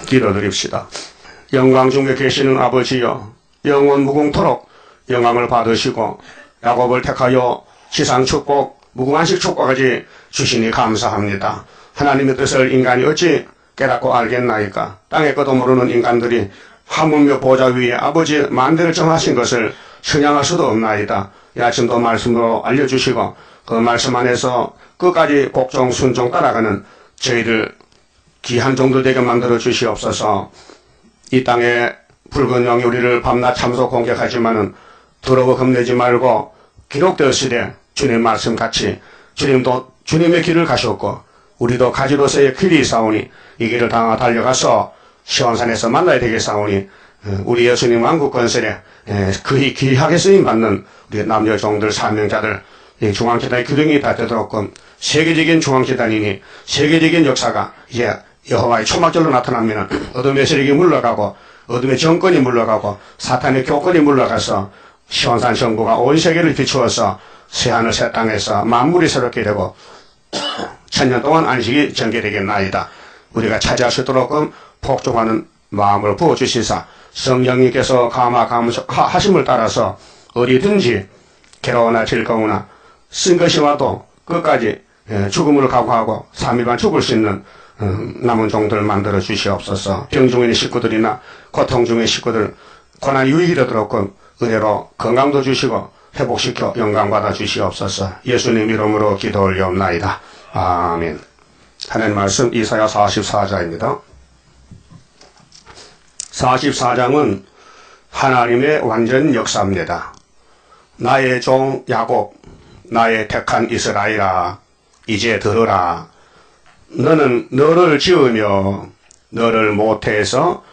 기도드립시다. 영광 중에 계시는 아버지여, 영원 무궁토록 영광을 받으시고 야곱을 택하여 지상 축복, 무궁한식 축복까지 주시니 감사합니다. 하나님의 뜻을 인간이 어찌 깨닫고 알겠나이까? 땅의 것도 모르는 인간들이 하물며 보좌 위에 아버지의 만대를 정하신 것을 찬양할 수도 없나이다. 이 아침도 말씀으로 알려주시고 그 말씀 안에서 끝까지 복종 순종 따라가는 저희들 귀한 종들 되게 만들어 주시옵소서. 이 땅에 붉은 영이 우리를 밤낮 참소 공격하지만은 더러워 겁내지 말고 기록되었으되 주님 말씀같이 주님도 주님의 길을 가셨고 우리도 가지로서의 길이 있사오니 이 길을 다 달려가서 시온산에서 만나야 되겠사오니 우리 예수님 왕국 건설에 그이 귀하게 쓰임받는 우리 남녀 종들 사명자들 중앙재단의 규정이 다 되도록끔 세계적인 중앙재단이니 세계적인 역사가 이제 여호와의 초막절로 나타나면 어둠의 세력이 물러가고 어둠의 정권이 물러가고 사탄의 교권이 물러가서 시온산 정부가 온 세계를 비추어서 새하늘 새 땅에서 만물이 새롭게 되고 천년 동안 안식이 전개되겠나이다. 우리가 차지할 수 있도록 복종하는 마음을 부어주시사 성령님께서 감하심을 따라서 어디든지 괴로우나 즐거우나 쓴 것이 와도 끝까지 죽음을 각오하고 3일간 죽을 수 있는 남은 종들 만들어 주시옵소서. 병 중인 식구들이나 고통 중인 식구들 고난 유익이 되도록 은혜로 건강도 주시고 회복시켜 영광 받아 주시옵소서. 예수님 이름으로 기도 올려옵나이다. 아멘. 하나님 말씀 이사야 44장입니다. 44장은 하나님의 완전 역사입니다. 나의 종 야곱, 나의 택한 이스라엘아, 이제 들으라. 너는 너를 지으며 너를 모태에서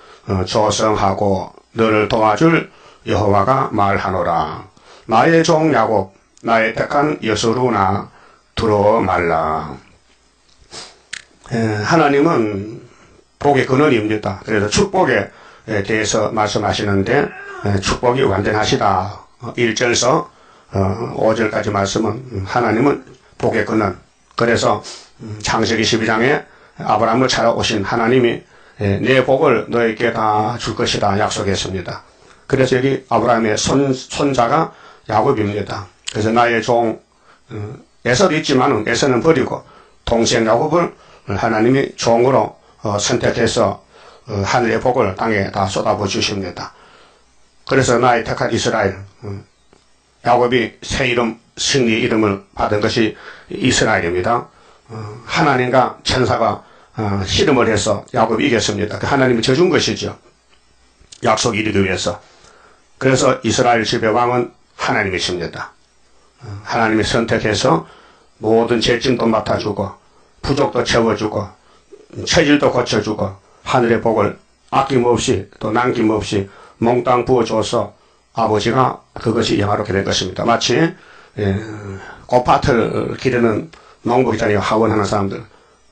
조성하고 너를 도와줄 여호와가 말하노라. 나의 종 야곱, 나의 택한 여스루나 들어 말라. 하나님은 복의 근원입니다. 그래서 축복에 대해서 말씀하시는데 축복이 완전하시다. 1절서 5절까지 말씀은 하나님은 복의 근원. 그래서 창세기 12장에 아브라함을 찾아오신 하나님이 내 복을 너에게 다 줄 것이다 약속했습니다. 그래서 여기 아브라함의 손자가 야곱입니다. 그래서 나의 종 에서도 있지만 에서는 버리고 동생 야곱을 하나님이 종으로 선택해서 하늘의 복을 땅에 다 쏟아부어 주십니다. 그래서 나의 택한 이스라엘, 야곱이 새 이름, 승리 이름을 받은 것이 이스라엘입니다. 하나님과 천사가 씨름을 해서 야곱이 이겼습니다. 하나님이 져준 것이죠. 약속 이루기 위해서. 그래서 이스라엘 집의 왕은 하나님이십니다. 하나님이 선택해서 모든 죄짐도 맡아주고 부족도 채워주고 체질도 고쳐주고 하늘의 복을 아낌없이 또 남김없이 몽땅 부어줘서 아버지가 그것이 영화롭게 된 것입니다. 마치 꽃밭을 기르는 농부기잖아요. 하원하는 사람들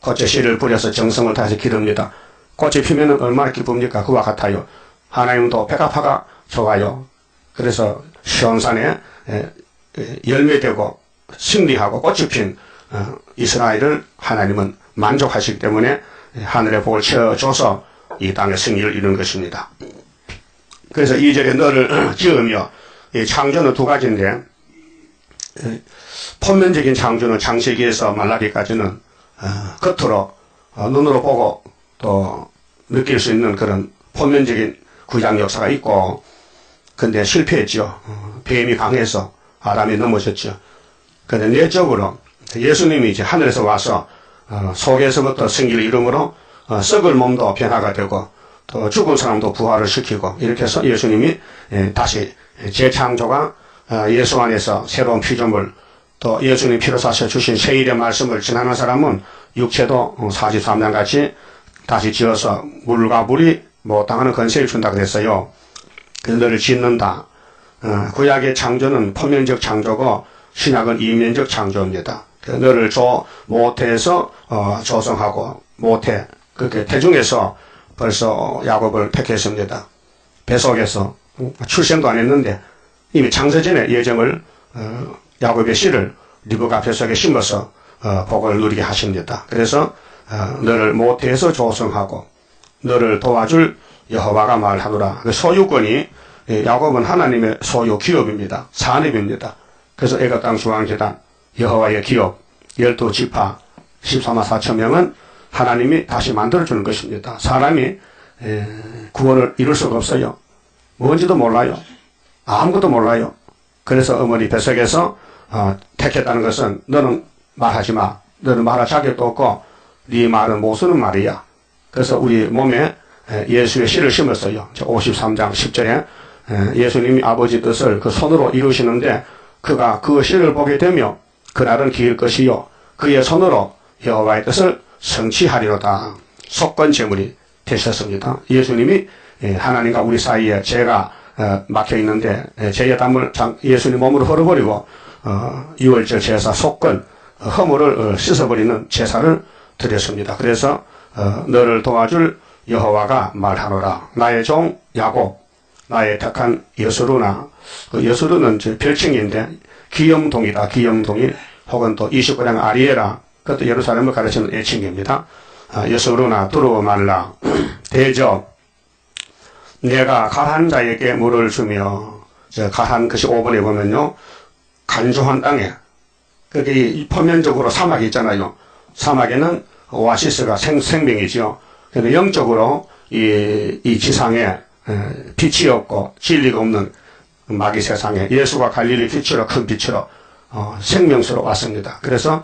꽃에 씨를 뿌려서 정성을 다해서 기릅니다. 꽃이 피면 얼마나 기쁩니까? 그와 같아요. 하나님도 백합화가 좋아요. 그래서 시온산에 열매되고 승리하고 꽃이 핀 이스라엘을 하나님은 만족하시기 때문에 하늘의 복을 채워줘서 이 땅의 승리를 이루는 것입니다. 그래서 2절에 너를 지으며 이 창조는 두 가지인데 표면적인 창조는 창세기에서 말라기까지는 겉으로 눈으로 보고 또 느낄 수 있는 그런 표면적인 구약 역사가 있고 근데 실패했죠. 뱀이 강해서 아담이 넘어졌죠. 근데 내적으로 예수님이 이제 하늘에서 와서 속에서부터 승리를 이름으로 썩을 몸도 변화가 되고 또 죽은 사람도 부활을 시키고 이렇게 해서 예수님이 다시 재창조가 예수 안에서 새로운 피조물 또 예수님 피로 사셔 주신 세일의 말씀을 지나는 사람은 육체도 43년 같이 다시 지어서 물과 물이 못당하는 건세를 준다 그랬어요. 그래서 너를 짓는다. 구약의 창조는 표면적 창조고 신약은 이면적 창조입니다. 너를 모태에서 조성하고 모태 그렇게 태중에서 벌써 야곱을 택했습니다. 뱃속에서 출생도 안 했는데 이미 창세전에 예정을 야곱의 씨를 리브가 뱃속에 심어서 복을 누리게 하십니다. 그래서 너를 모태에서 조성하고 너를 도와줄 여호와가 말하노라. 그 소유권이 야곱은 하나님의 소유 기업입니다. 산업입니다. 그래서 애굽 땅 중앙재단 여호와의 기업 12지파 14만 4천 명은 하나님이 다시 만들어주는 것입니다. 사람이 구원을 이룰 수가 없어요. 뭔지도 몰라요. 아무것도 몰라요. 그래서 어머니 뱃속에서 택했다는 것은 너는 말하지 마. 너는 말할 자격도 없고 네 말은 못 쓰는 말이야. 그래서 우리 몸에 예수의 씨를 심었어요. 53장 10절에 예수님이 아버지 뜻을 그 손으로 이루시는데 그가 그 씨를 보게 되며 그날은 기일 것이요 그의 손으로 여호와의 뜻을 성취하리로다. 속건 제물이 되셨습니다. 예수님이 하나님과 우리 사이에 죄가 막혀 있는데 죄의 담을 예수님 몸으로 흘러버리고 유월절 제사 속건 허물을 씻어버리는 제사를 드렸습니다. 그래서 너를 도와줄 여호와가 말하노라. 나의 종 야곱 나의 택한 여수루나 여수루는 별칭인데 기염동이다. 기염동이 혹은 또 29장 아리에라 그것도 예루살렘을 가르치는 애칭입니다. 여수루나 두루워 말라. 대저 내가 가한 자에게 물을 주며 가한 것이 5번에 보면요 간조한 땅에 그게 표면적으로 사막이 있잖아요. 사막에는 오아시스가 생명이죠. 그런데 영적으로 이 지상에 빛이 없고 진리가 없는 마귀 세상에 예수가 갈릴리 빛으로 큰 빛으로 생명수로 왔습니다. 그래서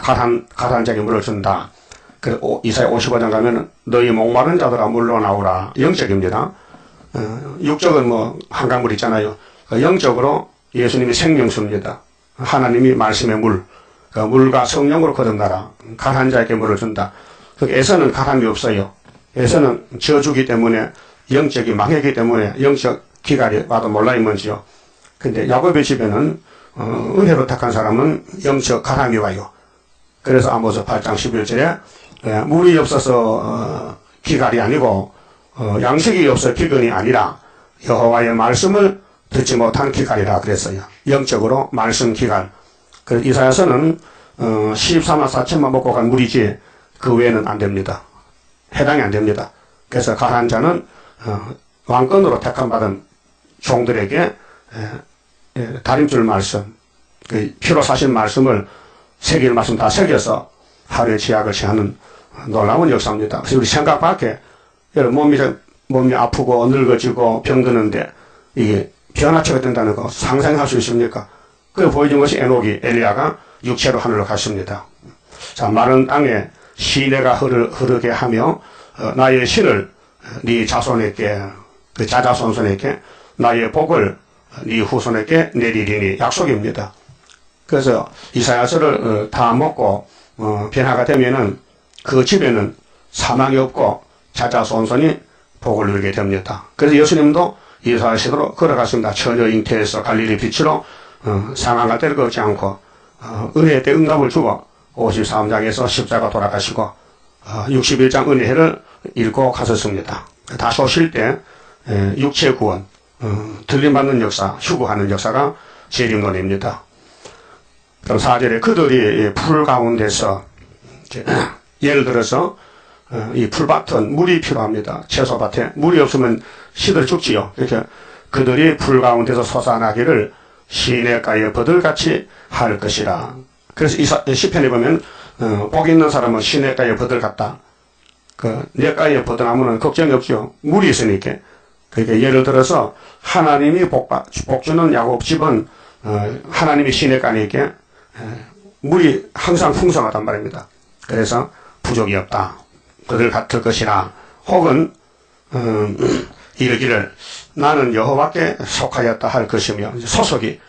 가한 자에게 물을 준다. 이사야 55장 가면 너희 목마른 자들아 물로 나오라. 영적입니다. 육적은 뭐 한강물 있잖아요. 영적으로 예수님이 생명수입니다. 하나님이 말씀의 물, 물과 성령으로 거듭나라. 가한 자에게 물을 준다. 에서는 가함이 없어요. 에서는 저주기 때문에 영적이 망했기 때문에 영적 기갈이 와도 몰라 있는지요. 근데 야곱의 집에는 은혜로 택한 사람은 영적 가함이 와요. 그래서 아모스 8장 11절에 물이 없어서 기갈이 아니고 양식이 없어 기근이 아니라 여호와의 말씀을 듣지 못한 기갈이라 그랬어요. 영적으로 말씀 기갈. 그래서 이사야서는 14만 4천만 먹고 간 물이지 그 외에는 안 됩니다. 해당이 안 됩니다. 그래서 가한 자는 왕권으로 택함받은 종들에게 다림줄 말씀, 피로 사신 말씀을 새길 말씀 다 새겨서 하루의 지약을 취하는 놀라운 역사입니다. 그래서 우리 생각 밖에 몸이 아프고 늙어지고 병드는데 이게 변화체가 된다는 거 상상할 수 있습니까? 그걸 보여준 것이 에녹이 엘리야가 육체로 하늘로 갔습니다. 자, 마른 땅에 시내가 흐르게 하며 나의 신을 네 자손에게 그 자자손손에게 나의 복을 네 후손에게 내리리니 약속입니다. 그래서 이사야서를 다 먹고 변화가 되면은 그 집에는 사망이 없고 자자손손이 복을 누리게 됩니다. 그래서 예수님도 이사야시대로 걸어갔습니다. 처녀 잉태에서 갈릴리 빛으로 상황과 때를 걷지 않고 은혜의 때 응답을 주고 53장에서 십자가 돌아가시고 61장 은혜를 읽고 가셨습니다. 다시 오실 때 육체 구원, 들림받는 역사, 휴거하는 역사가 재림론입니다. 그럼 4절에 그들이 풀 가운데서 예를 들어서 이 풀밭은 물이 필요합니다. 채소밭에 물이 없으면 시들 죽지요. 이렇게 그들이 풀 가운데서 솟아나기를 시냇가에 버들같이 할 것이라. 그래서 시편에 보면 복 있는 사람은 시냇가에 버들 같다. 그 냇가에 버들나무는 걱정이 없죠. 물이 있으니까. 그러니까 예를 들어서 하나님이 복 주는 야곱 집은 하나님이 시냇가니까 물이 항상 풍성하단 말입니다. 그래서 부족이 없다. 그들 같을 것이라. 혹은 이르기를 나는 여호와께 속하였다 할 것이며 소속이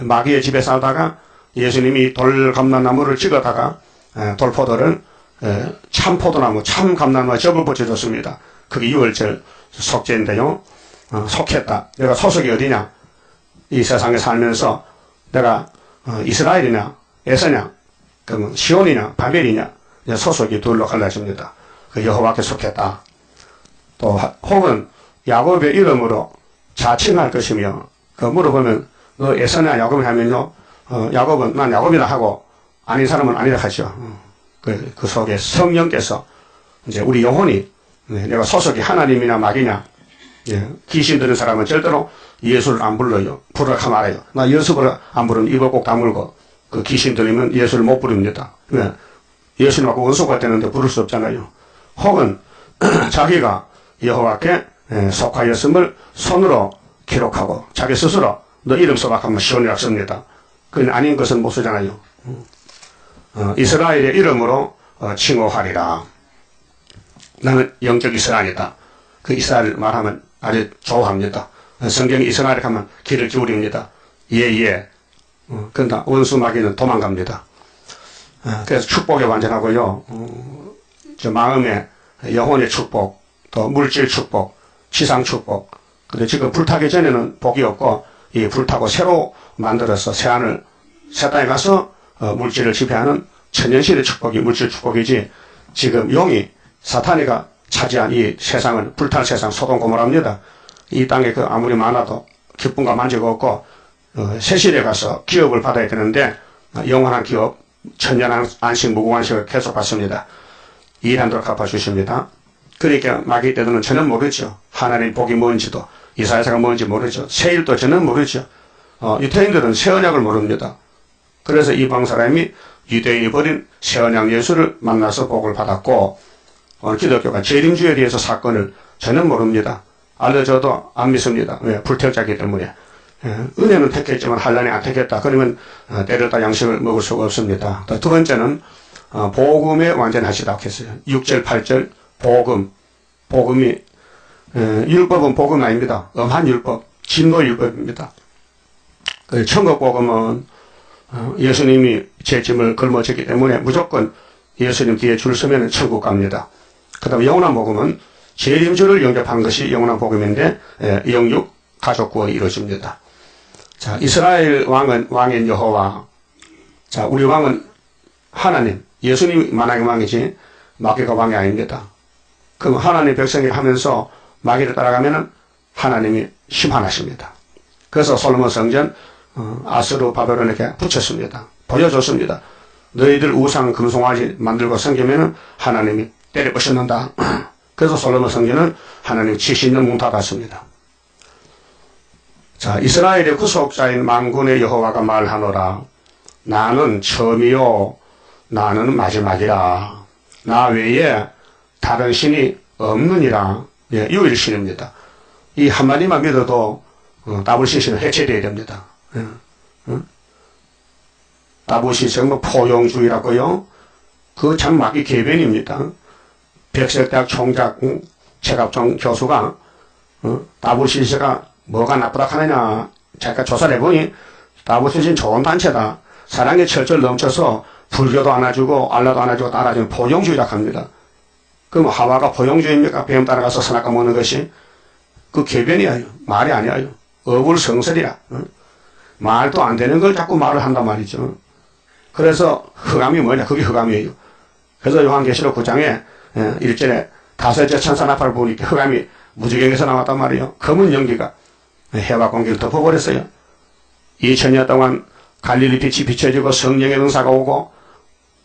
마귀의 집에 살다가 예수님이 돌감람나무를 찍어다가 돌포도를 참포도나무 참감람나무에 접을 붙여줬습니다. 그게 유월절 속죄인데요. 속했다. 내가 소속이 어디냐? 이 세상에 살면서 내가 이스라엘이냐 에서냐 그러면 시온이냐 바벨이냐 소속이 둘로 갈라집니다. 그 여호와께 속했다. 또 혹은 야곱의 이름으로 자칭할 것이며 그 물어보면 너 에서냐 야곱이냐 하면요 야곱은 난 야곱이라 하고 아닌 사람은 아니라 하죠. 그 속에 성령께서 이제 우리 영혼이 네, 내가 소속이 하나님이냐 마귀냐. 예, 귀신 들은 사람은 절대로 예수를 안 불러요. 부르라 말아요. 나 예수를 안 부르면 입을 꼭 다물고 그 귀신 들리면 예수를 못 부릅니다. 왜? 예수님하고 원수가 되는데 부를 수 없잖아요. 혹은 자기가 여호와께 속하였음을 손으로 기록하고 자기 스스로 너 이름 써박하면 시온이라고 씁니다. 그건 아닌 것은 못 쓰잖아요. 이스라엘의 이름으로 칭호하리라. 나는 영적 이스라엘이다. 그 이스라엘 말하면 아주 좋아합니다. 성경이 이스라엘 가면 귀를 기울입니다. 예예. 그러나 원수 마귀는 도망갑니다. 그래서 축복이 완전하고요. 저 마음의 영혼의 축복, 또 물질 축복, 지상 축복. 근데 지금 불타기 전에는 복이 없고 이 불타고 새로 만들어서 새 땅에 가서 물질을 지배하는 천년시대 축복이 물질 축복이지. 지금 용이 사탄이가 차지한 이 세상은 불탈 세상 소돔 고모라입니다. 이 땅에 그 아무리 많아도 기쁨과 만족이 없고 새 시대에 가서 기업을 받아야 되는데 영원한 기업 천년 안식 무궁안식을 계속 받습니다. 일한도록 갚아주십니다. 그러니까 마귀 때도는 전혀 모르죠. 하나님 복이 뭔지도 이사야서가 뭔지 모르죠. 세일도 전혀 모르죠. 유태인들은 새 언약을 모릅니다. 그래서 이방 사람이 유대인이 버린 새 언약 예수를 만나서 복을 받았고 오늘 기독교가 재림주에 대해서 사건을 전혀 모릅니다. 알려줘도 안 믿습니다. 왜? 불태우자기 때문에. 은혜는 택했지만 환란이 안 택했다. 그러면 때려다 양식을 먹을 수가 없습니다. 또 두 번째는 복음에 완전하시다고 했어요. 6절 8절 복음이 율법은 복음 아닙니다. 엄한 율법, 진노 율법입니다. 천국 복음은 예수님이 제 짐을 걸머졌기 때문에 무조건 예수님 뒤에 줄 서면 천국 갑니다. 그 다음에 영원한 복음은 재림주를 영접한 것이 영원한 복음인데 영육 가족 구원이 이루어집니다. 자, 이스라엘 왕인 여호와. 자, 우리 왕은 하나님, 예수님이 만왕의 왕이지 마귀가 왕이 아닙니다. 그럼 하나님 백성이 하면서 마귀를 따라가면은 하나님이 심판하십니다. 그래서 솔로몬 성전 아수르 바벨론에게 붙였습니다. 보여줬습니다. 너희들 우상 금송아지 만들고 섬기면은 하나님이 때려 부시는다. 그래서 솔로몬 성전은 하나님 70년 문 닫았습니다. 자, 이스라엘의 구속자인 만군의 여호와가 말하노라. 나는 처음이요 나는 마지막이라. 나 외에 다른 신이 없느니라. 예, 유일신입니다. 이 한마디만 믿어도 WCC는 해체되어야 됩니다. WCC 뭐 포용주의라고요. 그거 참 마귀 개변입니다. 백석대학 총장 최갑종 교수가 WCC가 뭐가 나쁘다 하느냐 자기가 조사를 해보니 WCC는 좋은 단체다. 사랑이 철철 넘쳐서 불교도 안아주고 알라도 안아주고 따라주는 포용주의라고 합니다. 그럼 하와가 포용주의입니까? 배움 따라가서 선악과 먹는 것이 그 개변이에요. 말이 아니에요. 어불성설이라. 말도 안 되는 걸 자꾸 말을 한단 말이죠. 그래서 흑암이 뭐냐? 그게 흑암이에요. 그래서 요한계시록 9장에 1절에 다섯째 천사 나팔을 보니까 흑암이 무지개에서 나왔단 말이에요. 검은 연기가 해와 공기를 덮어버렸어요. 2000년 동안 갈릴리 빛이 비춰지고 성령의 은사가 오고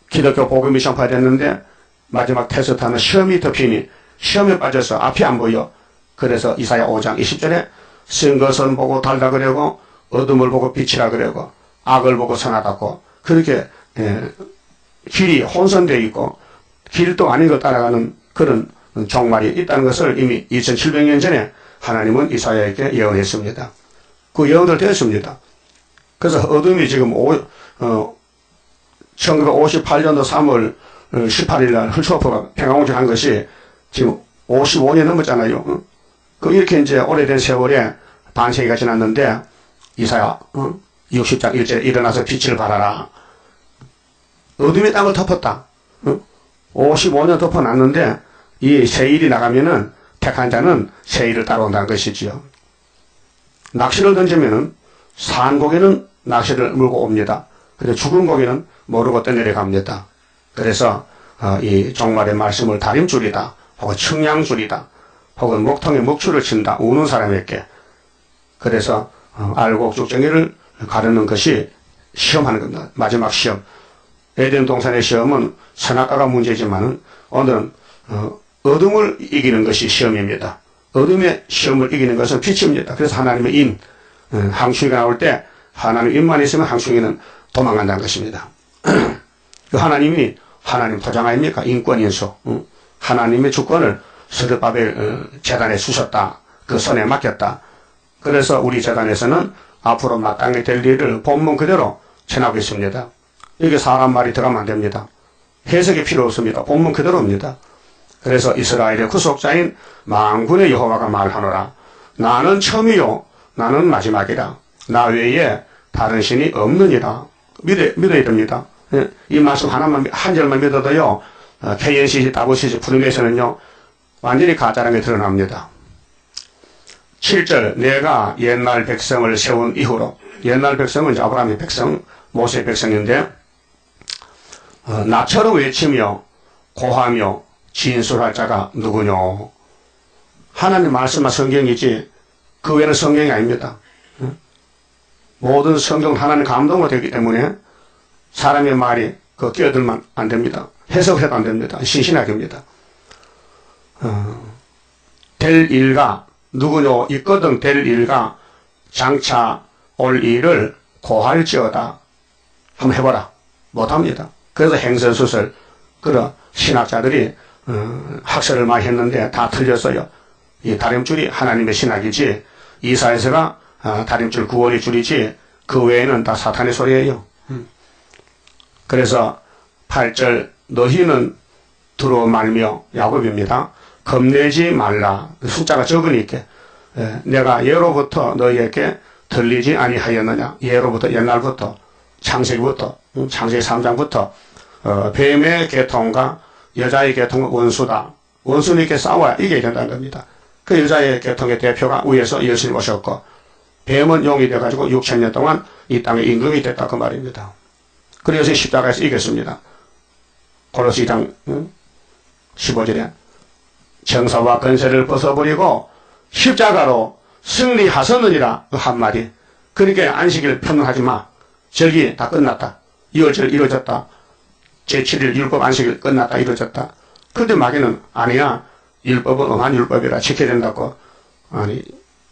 기독교 복음이 전파됐는데 마지막 테스트하는 시험이 덮이니 시험에 빠져서 앞이 안 보여. 그래서 이사야 5장 20절에 쓴 것을 보고 달라 그러고 어둠을 보고 빛이라 그러고 악을 보고 선하다고 그렇게 길이 혼선되어 있고 길도 아닌 걸 따라가는 그런 종말이 있다는 것을 이미 2700년 전에 하나님은 이사야에게 예언했습니다. 그 예언을 되었습니다. 그래서 어둠이 지금 1958년도 3월 18일 날 헐츠호프가 평화공주한 것이 지금 55년 넘었잖아요. 그 이렇게 이제 오래된 세월에 반세기가 지났는데 이사야 60장 1절에 일어나서 빛을 발하라. 어둠이 땅을 덮었다. 55년 덮어놨는데 이 세일이 나가면은 택한 자는 세일을 따라온다는 것이지요. 낚시를 던지면은 산 고기는 낚시를 물고 옵니다. 근데 죽은 고기는 모르고 떠내려갑니다. 그래서 이 종말의 말씀을 다림줄이다 혹은 측량줄이다 혹은 목통에 목줄을 친다 우는 사람에게 그래서 알곡죽정이를 가르는 것이 시험하는 겁니다. 마지막 시험. 에덴 동산의 시험은 선악과가 문제지만은 오늘은 어둠을 이기는 것이 시험입니다. 어둠의 시험을 이기는 것은 빛입니다. 그래서 하나님의 인, 항충이가 나올 때 하나님 인만 있으면 항충이는 도망간다는 것입니다. 그 하나님이 하나님 도장 아닙니까? 인권인수. 하나님의 주권을 스룹바벨 재단에 주셨다. 그 손에 맡겼다. 그래서 우리 재단에서는 앞으로 마땅히 될 일을 본문 그대로 전하고 있습니다. 이게 사람 말이 들어가면 안 됩니다. 해석이 필요 없습니다. 본문 그대로입니다. 그래서 이스라엘의 구속자인 만군의 여호와가 말하노라. 나는 처음이요 나는 마지막이라. 나 외에 다른 신이 없느니라. 믿어야 됩니다. 이 말씀 하나만 한 절만 믿어도요. KNCC 다보시지 푸른에서는요 완전히 가짜라는 게 드러납니다. 7절 내가 옛날 백성을 세운 이후로, 옛날 백성은 이제 아브라함의 백성, 모세의 백성인데 나처럼 외치며 고하며 진술할 자가 누구뇨. 하나님 말씀만 성경이지 그 외에는 성경이 아닙니다. 모든 성경은 하나님 감동으로 되기 때문에 사람의 말이 그 끼어들면 안 됩니다. 해석해도 안 됩니다. 신신하게 합니다. 될 일가 누구뇨 있거든 될 일가 장차 올 일을 고할지어다. 한번 해보라. 못합니다. 그래서 행선수설 그런 신학자들이 학설을 많이 했는데 다 틀렸어요. 이 다림줄이 하나님의 신학이지 이사야서가 다림줄 9월이 줄이지 그 외에는 다 사탄의 소리예요. 그래서 8절 너희는 들어 말며 야곱입니다. 겁내지 말라. 숫자가 적으니까 내가 예로부터 너희에게 들리지 아니하였느냐. 예로부터 옛날부터 창세기부터 창세기 3장부터 뱀의 계통과 여자의 계통은 원수다. 원수님께 싸워야 이겨야 된다는 겁니다. 그 여자의 계통의 대표가 위에서 예수님 오셨고 뱀은 용이 돼가지고 6,000년 동안 이 땅의 임금이 됐다 그 말입니다. 그래서 십자가에서 이겼습니다. 골로새 2장 15절에 정사와 권세를 벗어버리고 십자가로 승리하셨느니라 그 한마디. 그러니까 안식일 평론하지 마. 절기 다 끝났다. 2월절 이루어졌다. 제7일 율법 안식일 끝났다 이루어졌다. 근데 마귀는 아니야. 율법은 엄한 율법이라 지켜야 된다고. 아니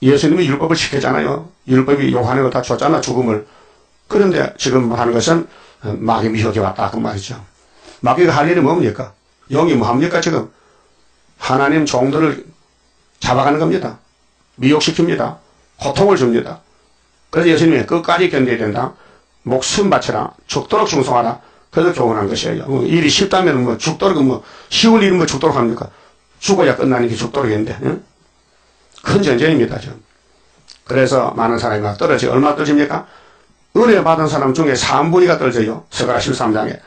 예수님이 율법을 지켰잖아요. 율법이 요한에도 다 줬잖아 죽음을. 그런데 지금 하는 것은 마귀 미혹이 왔다 그 말이죠. 마귀가 할 일이 뭡니까? 영이 뭐합니까 지금? 하나님 종들을 잡아가는 겁니다. 미혹시킵니다. 고통을 줍니다. 그래서 예수님이 끝까지 견뎌야 된다. 목숨 바쳐라. 죽도록 충성하라. 그래서 교훈한 것이에요. 일이 쉽다면 뭐 죽도록 쉬울 일은 죽도록 합니까? 죽어야 끝나는 게 죽도록 했는데 큰 전쟁입니다. 지금. 그래서 많은 사람이 막 떨어지고 얼마 떨어집니까? 은혜 받은 사람 중에 3분의 2가 떨어져요. 스가랴 13장에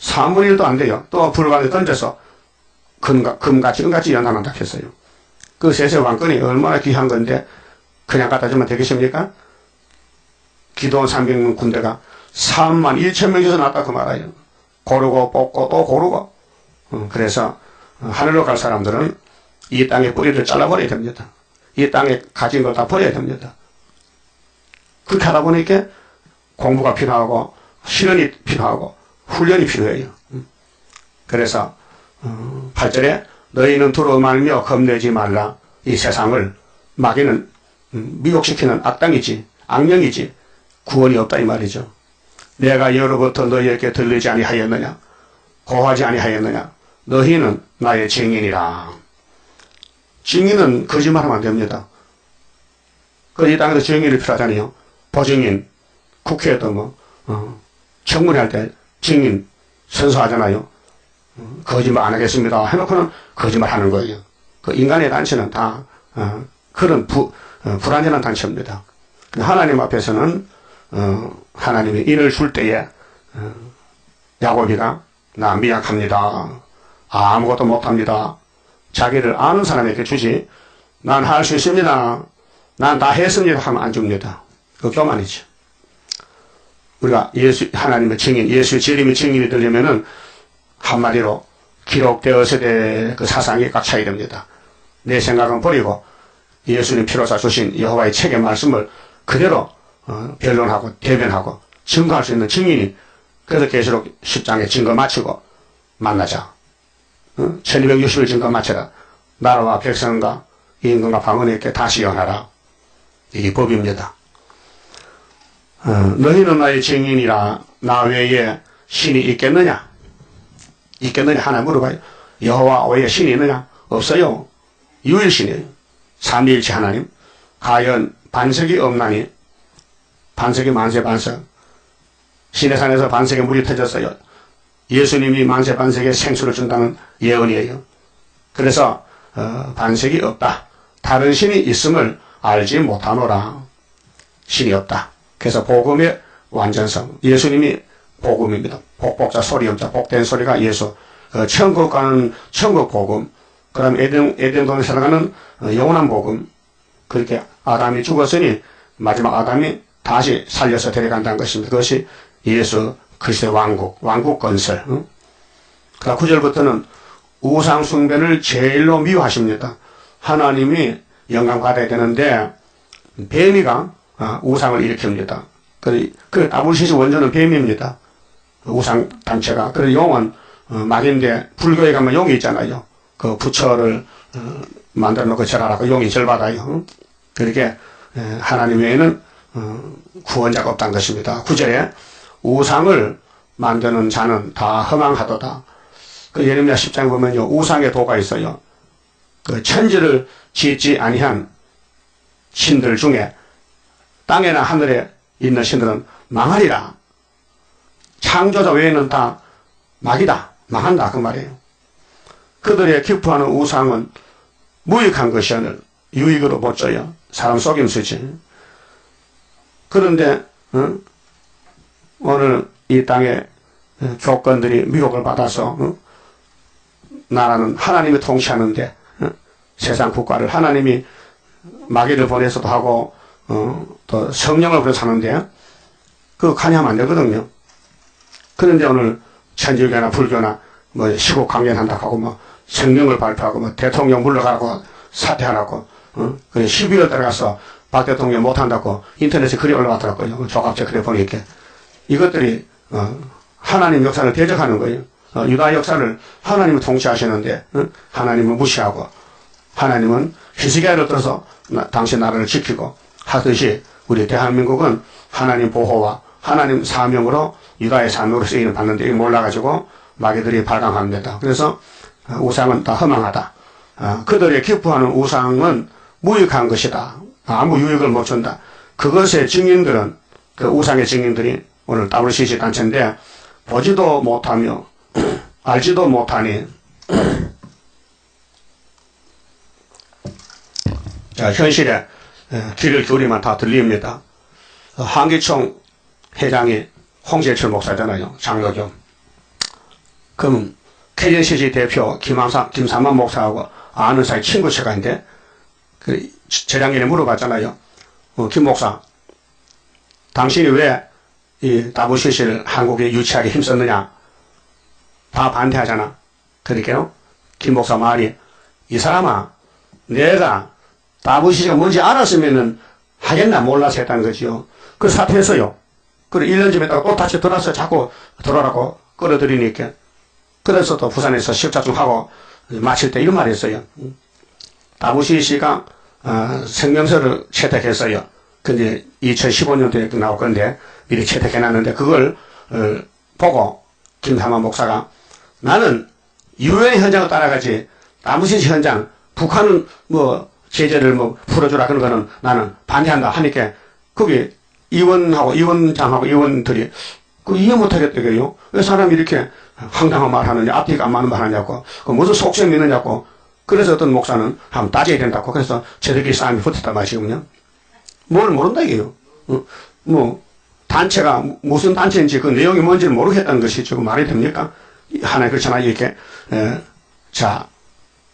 3분의 1도 안 돼요. 또 불가에 던져서 금같이 은같이 연단한다 했어요. 그 세세 왕권이 얼마나 귀한 건데 그냥 갖다 주면 되겠습니까? 기도원 300명 군대가 31,000명에서 났다 그 말이에요. 고르고 뽑고 또 고르고. 그래서 하늘로 갈 사람들은 이 땅의 뿌리를 잘라버려야 됩니다. 이 땅에 가진 걸 다 버려야 됩니다. 그렇게 하다 보니까 공부가 필요하고 실현이 필요하고 훈련이 필요해요. 그래서 8절에 너희는 두려워 말며 겁내지 말라. 이 세상을 마귀는 미혹시키는 악당이지 악령이지 구원이 없다 이 말이죠. 내가 예로부터 너희에게 들리지 아니하였느냐 고하지 아니하였느냐 너희는 나의 증인이라. 증인은 거짓말하면 안 됩니다. 그 이 땅에서 증인이 필요하잖아요. 보증인 국회에도 청문회 때 증인 선서하잖아요. 거짓말 안 하겠습니다 해놓고는 거짓말 하는 거예요. 그 인간의 단체는 다 그런 불완전한 단체입니다. 하나님 앞에서는 하나님이 인을 줄 때에 야곱이가 나 미약합니다. 아무것도 못합니다. 자기를 아는 사람에게 주지 난 할 수 있습니다. 난 다 했습니다 하면 안 줍니다. 그 교만이죠. 우리가 하나님의 증인, 예수의 재림의 증인이 되려면은 한마디로 기록되어서 될 그 사상이 꽉 차야 됩니다. 내 생각은 버리고 예수님 피로사 주신 여호와의 책의 말씀을 그대로 변론하고 대변하고 증거할 수 있는 증인이. 그래서 계시록 10장에 증거 마치고 만나자. 1260일 증거 마쳐라. 나라와 백성과 임금과 방언에게 다시 영하라. 이게 법입니다. 너희는 나의 증인이라. 나 외에 신이 있겠느냐? 있겠느냐? 하나 물어봐요. 여호와 외에 신이 있느냐? 없어요. 유일신이에요. 삼위일체 하나님. 과연 반석이 없나니? 반석이 만세 반석. 시내산에서 반석에 물이 터졌어요. 예수님이 만세 반석에 생수를 준다는 예언이에요. 그래서 반석이 없다. 다른 신이 있음을 알지 못하노라. 신이 없다. 그래서 복음의 완전성. 예수님이 복음입니다. 복복자 소리음자 복된 소리가 예수. 천국 가는 천국 복음. 그 다음 에덴동에 살아가는 영원한 복음. 그렇게 아담이 죽었으니 마지막 아담이 다시 살려서 데려간다는 것입니다. 그것이 예수 그리스도의 왕국 건설. 그다음 9절부터는 우상 숭배를 제일로 미워하십니다. 하나님이 영광 받아야 되는데 뱀이가 우상을 일으킵니다. 그 아불시시 원조는 뱀입니다. 우상 단체가. 그래서 용은 막인데 불교에 가면 용이 있잖아요. 그 부처를 만들어 놓고 절하라고 용이 절받아요. 그렇게 하나님 외에는 구원자가 없다는 것입니다. 9절에 우상을 만드는 자는 다 허망하도다. 그 예레미야 10장에 보면요, 우상의 도가 있어요. 그 천지를 짓지 아니한 신들 중에 땅에나 하늘에 있는 신들은 망하리라. 창조자 외에는 다 막이다. 망한다. 그 말이에요. 그들의 기뻐하는 우상은 무익한 것이오늘 유익으로 못 줘요. 사람 속임수지. 그런데 오늘 이 땅에 교권들이 미혹을 받아서 나라는 하나님이 통치하는데 세상 국가를 하나님이 마귀를 보내서도 하고 또 성령을 보내서 하는데 그거 간이하면 안 되거든요. 그런데 오늘 천주교나 불교나 뭐 시국 강연한다고 하고 뭐 성령을 발표하고 뭐 대통령 물러가라고 사퇴하라고 그래 12월 들어가서 박 대통령 못한다고 인터넷에 글이 올라왔더라고요. 조갑제 글에 보니까 이것들이 하나님 역사를 대적하는 거예요. 유다 역사를 하나님이 통치하시는데 하나님을 무시하고 하나님은 히스기야를 들어서 당신 나라를 지키고 하듯이 우리 대한민국은 하나님 보호와 하나님 사명으로 유다의 사명으로 쓰임을 받는데 이걸 몰라가지고 마귀들이 발광합니다. 그래서 우상은 다 허망하다. 그들의 기뻐하는 우상은 무익한 것이다. 아무 유익을 못 준다. 그것의 증인들은 그 우상의 증인들이 오늘 WCC 단체인데 보지도 못하며 알지도 못하니 자, 현실에 귀를 기울이면 다 들립니다. 한기총 회장이 홍재철 목사잖아요. 장로교. 그럼 KNCC 대표 김삼만 목사하고 아는 사이 친구 체가인데 재작년에 물어봤잖아요. 김 목사, 당신이 왜 이 WCC를 한국에 유치하게 힘썼느냐? 다 반대하잖아. 그러니까요. 김 목사 말이 이 사람아, 내가 WCC가 뭔지 알았으면은 하겠나 몰라서 했다는 거지요. 그 사퇴했어요. 그래 1년쯤 했다가 또 다시 들어와서 자꾸 들어오라고 끌어들이니까. 그래서 또 부산에서 십자중 하고 마칠 때 이런 말을 했어요. WCC가 성명서를 채택했어요. 근데 2015년도에 나올 건데 미리 채택해놨는데 그걸 보고 김삼만 목사가 나는 유엔 현장을 따라가지 WCC 현장 북한은 뭐 제재를 뭐 풀어주라 그런 거는 나는 반대한다 하니까 거기 위원장하고 의원들이 그 이해 못하겠다고요. 왜 사람이 이렇게 황당한 말 하느냐, 앞뒤가 안 맞는 말 하냐고, 그 무슨 속셈 있느냐고. 그래서 어떤 목사는 한번 따져야 된다고. 그래서 저들끼리 싸움이 붙었단 말이군요. 뭘 모른다 이게요. 뭐 단체가 무슨 단체인지 그 내용이 뭔지를 모르겠다는 것이 지금 말이 됩니까? 하나님 그렇잖아요. 이렇게 자,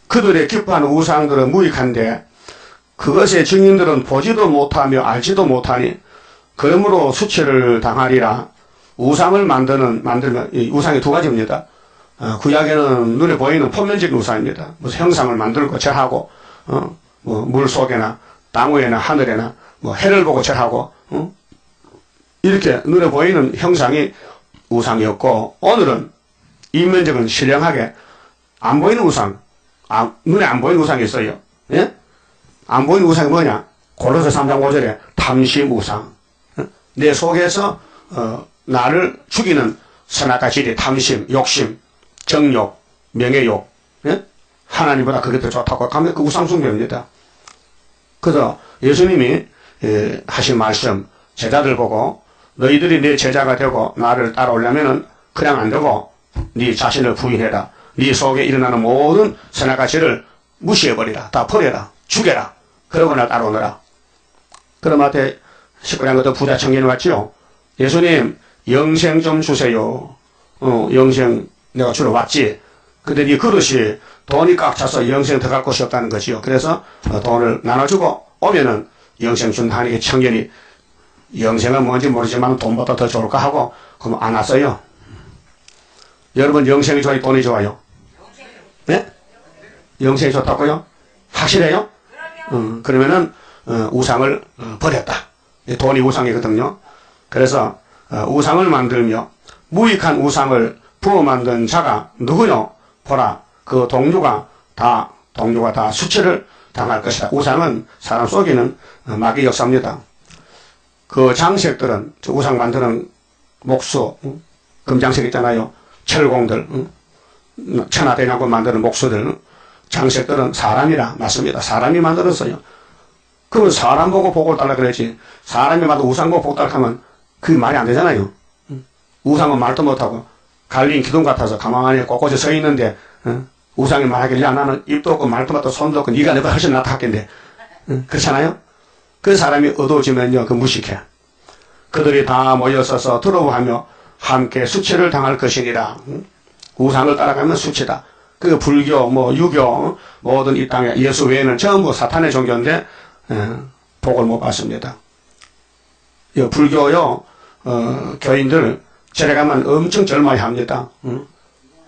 그들의 기뻐하는 우상들은 무익한데 그것의 증인들은 보지도 못하며 알지도 못하니 그러므로 수치를 당하리라. 우상을 만들면 이 우상이 두 가지입니다. 구약에는 눈에 보이는 표면적인 우상입니다. 무슨 형상을 만들고 절하고 뭐 물 속에나 땅 위에나 하늘에나 뭐 해를 보고 절하고 이렇게 눈에 보이는 형상이 우상이었고 오늘은 인면적은 신령하게 안 보이는 우상, 눈에 안 보이는 우상이 있어요. 예? 안 보이는 우상이 뭐냐? 고린도서 3장 5절에 탐심 우상. 내 속에서 나를 죽이는 선악과 지리, 탐심, 욕심, 정욕, 명예욕. 예? 하나님보다 그게 더 좋다고 하면 그 우상 숭배입니다. 그래서 예수님이 하신 말씀, 제자들 보고 너희들이 내 제자가 되고 나를 따라오려면은 그냥 안 되고 네 자신을 부인해라. 네 속에 일어나는 모든 선악과 죄를 무시해버리라. 다 버려라. 죽여라. 그러고 날 따라오너라. 그럼 앞에 19장 것도 부자 청년이 왔지요. 예수님 영생 좀 주세요. 영생 내가 주러 왔지. 근데 네 그릇이 돈이 꽉 차서 영생 들어갈 곳이 없다는 거지요. 그래서 돈을 나눠주고 오면은 영생 준다 하니까 청년이 영생은 뭔지 모르지만 돈보다 더 좋을까 하고 그럼 안 왔어요. 여러분 영생이 좋아요? 돈이 좋아요? 네? 영생이 좋다고요? 확실해요? 그러면은 우상을 버렸다. 돈이 우상이거든요. 그래서 우상을 만들며 무익한 우상을 부어 만든 자가 누구요? 보라, 그 동료가 다 수치를 당할 것이다. 우상은 사람 속이는 마귀 역사입니다. 그 장색들은 우상 만드는 목수, 금장색 있잖아요. 철공들, 천하대장군 만드는 목수들, 장색들은 사람이라 맞습니다. 사람이 만들었어요. 그러면 사람 보고 복을 달라 그랬지. 사람이 만든 우상 보고 복 달라 하면 그게 말이 안 되잖아요. 우상은 말도 못하고 갈린 기둥 같아서 가만히 꼿꼿이 서 있는데 우상이 말하길 야 나는 입도 없고 말도 못하고 손도 없고 네가 내가 훨씬 낫다 하겠는데 그렇잖아요. 그 사람이 어두워지면요 그 무식해. 그들이 다 모여서서 두려워하며 함께 수치를 당할 것이니라. 우상을 따라가면 수치다. 그 불교, 유교, 모든 이 땅에 예수 외에는 전부 사탄의 종교인데 복을 못 받습니다. 불교요 교인들 절에 가면 엄청 절마해 합니다.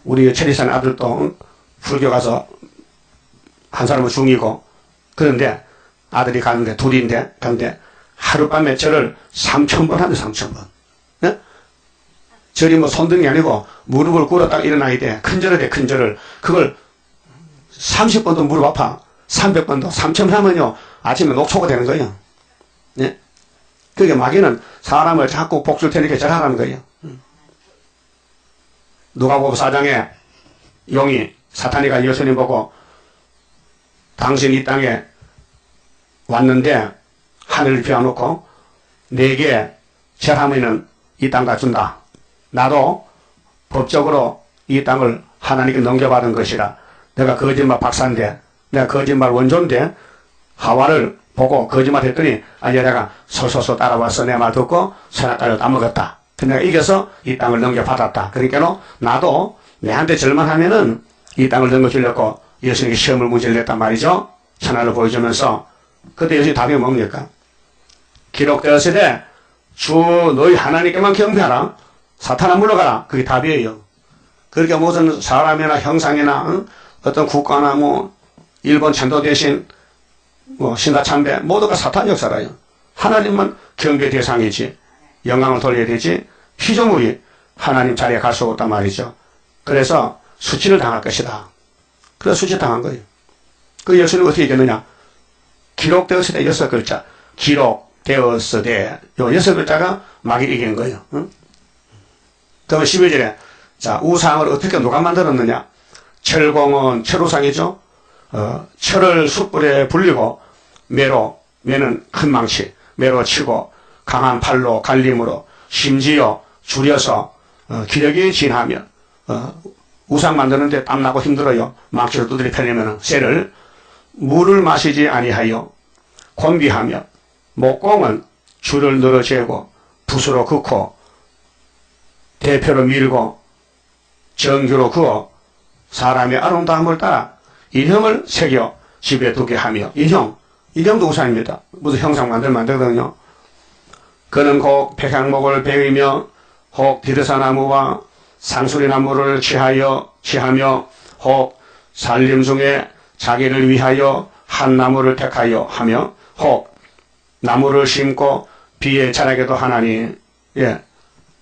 우리 체리산 아들도 불교 가서 한 사람은 중이고 그런데 아들이 가는데 둘인데 가는데 하룻밤에 절을 3,000번 하는데 3,000번. 예? 절이 손드는 게 아니고 무릎을 꿇어 딱 일어나야 돼. 큰 절을 해, 큰 절을. 그걸 30번도 무릎 아파. 300번도 3,000번 하면요 아침에 녹초가 되는 거예요. 예? 그게 마귀는 사람을 자꾸 복줄 테니까 절하라는 거예요. 누가복음 4장에 용이 사탄이가 예수님 보고 당신 이 땅에 왔는데 하늘을 비워놓고 내게 절하면은 이 땅 다 준다. 나도 법적으로 이 땅을 하나님께 넘겨받은 것이라. 내가 거짓말 박사인데 내가 거짓말 원조인데 하와를 보고 거짓말 했더니 여자가 솔솔솔 따라와서 내 말 듣고 선악과를 다 먹었다. 근데 내가 이겨서 이 땅을 넘겨받았다. 그러니까 나도 내한테 절만 하면은 이 땅을 넘겨주려고 예수님께 시험을 문제를 냈단 말이죠. 천하를 보여주면서 그때 예수님 답이 뭡니까? 기록되었으되 주 너희 하나님께만 경배하라. 사탄아 물러가라. 그게 답이에요. 그러니까 무슨 사람이나 형상이나 어떤 국가나 일본 천도 대신 신라참배 모두가 사탄 역사라요. 하나님만 경배 대상이지 영광을 돌려야 되지 피조물이 하나님 자리에 갈 수 없단 말이죠. 그래서 수치를 당할 것이다. 그래서 수치 당한 거예요. 그 예수님 어떻게 얘기했느냐? 기록되었으되 6글자 기록되었으되 요 6글자가 마귀를 이긴 거예요. 그러면 11절에 자 우상을 어떻게 누가 만들었느냐? 철공은 철우상이죠. 철을 숯불에 불리고 매는 큰 망치 매로 치고 강한 팔로 갈림으로 심지어 줄여서 기력이 진하며 우상 만드는데 땀나고 힘들어요. 망치로 두드려 패려면 쇠를 물을 마시지 아니하여 곤비하며 목공은 줄을 늘어재고 붓으로 긋고 대표로 밀고 정규로 그어 사람의 아름다움을 따라 인형을 새겨 집에 두게 하며 인형도 우상입니다. 무슨 형상 만들거든요. 그는 곡 백향목을 베이며 혹 디르사나무와 상수리나무를 취하며 혹 살림 중에 자기를 위하여 한 나무를 택하여 하며 혹 나무를 심고 비에 자라게도 하나니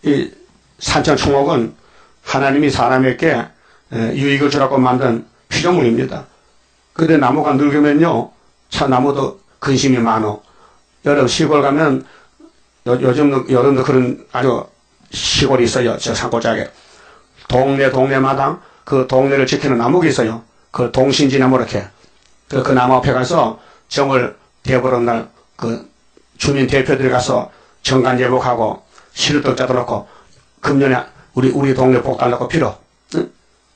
이 산천충옥은 하나님이 사람에게 유익을 주라고 만든 피조물입니다. 근데 나무가 늙으면요, 참 나무도 근심이 많어. 여름 시골 가면, 요즘 여름도 그런 아주 시골이 있어요. 저 산골짜기에. 동네마다 그 동네를 지키는 나무가 있어요. 그 동신지나무 이렇게. 그 나무 앞에 가서 정을 대보는 날 그 주민 대표들이 가서 정간제복하고 시루떡 짜놓고 금년에 우리 동네 복 달라고 빌어. 응?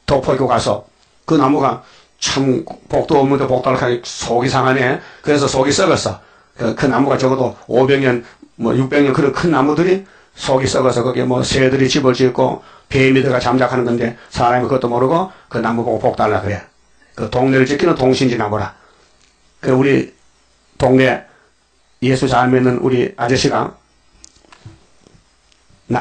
돋보이고 가서 그 나무가 참 복도 없는데 복 달라고 하니 속이 상하네. 그래서 속이 썩었어. 그 나무가 적어도 500년, 뭐 600년 그런 큰 나무들이 속이 썩어서 거기에 뭐 새들이 집을 짓고 뱀이 들어가 잠작하는 건데 사람이 그것도 모르고 그 나무 보고 복 달라 그래. 그 동네를 지키는 동신지 나무라. 그 우리 동네 예수 잘 믿는 우리 아저씨가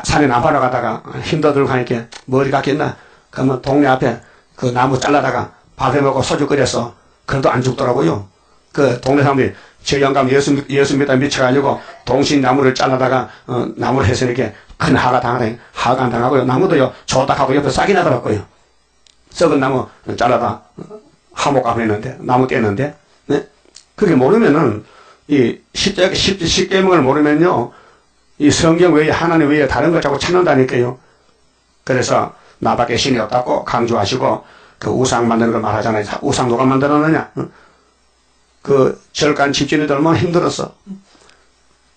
산에 나무하러 가다가 힘도 들고 가니까 머리 깎였나? 그러면 동네 앞에 그 나무 잘라다가 밥해 먹고 소주 끓였어. 그래도 안 죽더라고요. 그 동네 사람들이 저 영감 예수 믿다 미쳐가지고 동신나무를 잘라다가 나무를 해서 이렇게 큰 하가 당하네. 하가 안 당하고요. 나무도요 좋다 하고 옆에 싹이 나더라고요. 썩은 나무 잘라다 하목감 했는데 나무 떼는데 네? 그게 모르면은 이 십계명을 모르면요 이 성경 외에 하나님 외에 다른 걸 자꾸 찾는다니까요. 그래서 나밖에 신이 없다고 강조하시고 그 우상 만드는 걸 말하잖아요. 우상 누가 만들었느냐? 그 절간 집주인들 얼마나 힘들었어.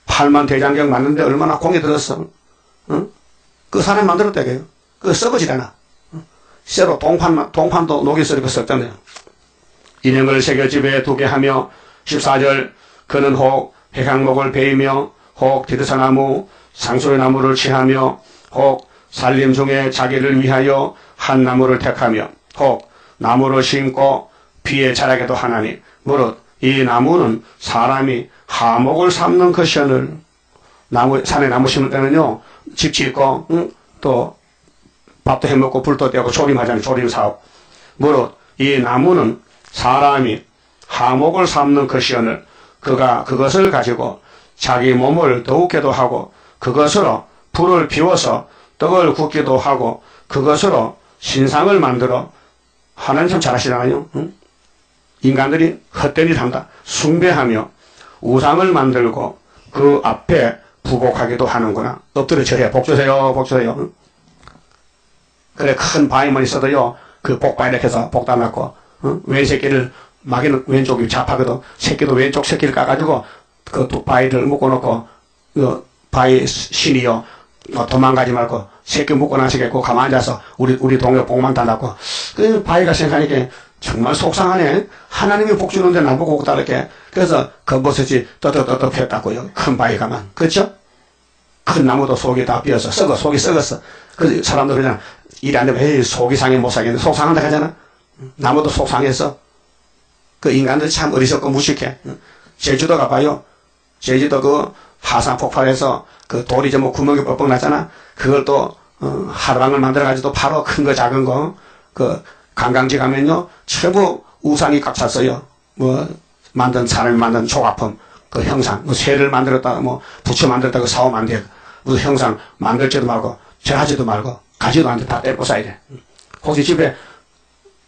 8만 대장경 만드는데 얼마나 공이 들었어. 그 사람 만들었다고요. 그 썩어지잖아. 쇠로 동판도 녹여서 이렇게 썩잖아요. 인형을 새겨 집에 두게 하며 14절 그는 혹 백향목을 베이며 혹 디드사나무 상수의 나무를 취하며 혹 살림 중에 자기를 위하여 한 나무를 택하며 혹 나무를 심고 비에 자라게도 하나니 무릇 이 나무는 사람이 하목을 삼는 것이오늘. 산에 나무 심을 때는요 집 짓고 또 밥도 해먹고 불도 떼고 조림하잖아요. 조림사업. 무릇 이 나무는 사람이 하목을 삼는 것이오늘 그가 그것을 가지고 자기 몸을 더욱게도 하고 그것으로 불을 피워서 떡을 굽기도 하고 그것으로 신상을 만들어. 하나님 참 잘하시잖아요. 인간들이 헛된 일 한다. 숭배하며 우상을 만들고 그 앞에 부복하기도 하는구나. 엎드려 절해. 복 주세요. 복 주세요. 그래 큰 바위만 있어도요 그 복바위 이렇게 해서 복 달라고 왼 새끼를 마귀는 왼쪽이 좌파거든. 새끼도 왼쪽 새끼를 까가지고 그 바위를 묶어놓고 그 바위 신이요 도망가지 말고 새끼 묶고 나시겠고 가만히 앉아서 우리 동네 복만 달라고. 그 바위가 생각하니까 정말 속상하네. 하나님이 복 주는데 나보고 복 달라게. 그래서 검버섯이 떠떠떠떠 폈다고요. 큰 바위가만. 그렇죠? 큰 나무도 속이 다 비어서 속이 썩었어. 그 사람들 그냥 일 안 되면 에이 속이 상해 못 사겠는데 속상한다 하잖아. 나무도 속상해서. 그 인간들이 참 어리석고 무식해. 제주도 가봐요. 제주도 그 하산 폭발해서 그 돌이 좀 구멍이 뻑뻑 났잖아. 그걸 또 하루방을 만들어가지고 바로 큰 거 작은 거 그 관광지 가면요 최고 우상이 꽉 찼어요. 뭐 사람이 만든 조각품 그 형상 뭐 새를 만들었다 뭐 부처 만들었다 그 사오면 안 돼. 무슨 형상 만들지도 말고 절하지도 말고 가지도 안 돼. 다 떼고 싸야 돼. 혹시 집에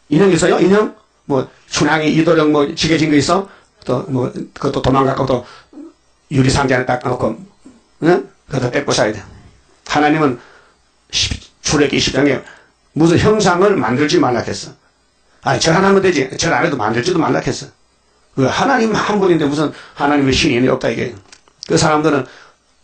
인형 있어요? 인형? 뭐 춘향이 이도령 뭐 지게진 거 있어? 또 뭐 그것도 도망가고 또 유리상자 안에 딱 넣고 응? 그것도 떼고 싸야 돼. 하나님은 출애기 20장에 무슨 형상을 만들지 말라 했어. 아니 절 하나면 되지. 절 안 해도 만들지도 말라 했어. 하나님 한 분인데 무슨 하나님의 신이 없다 이게. 그 사람들은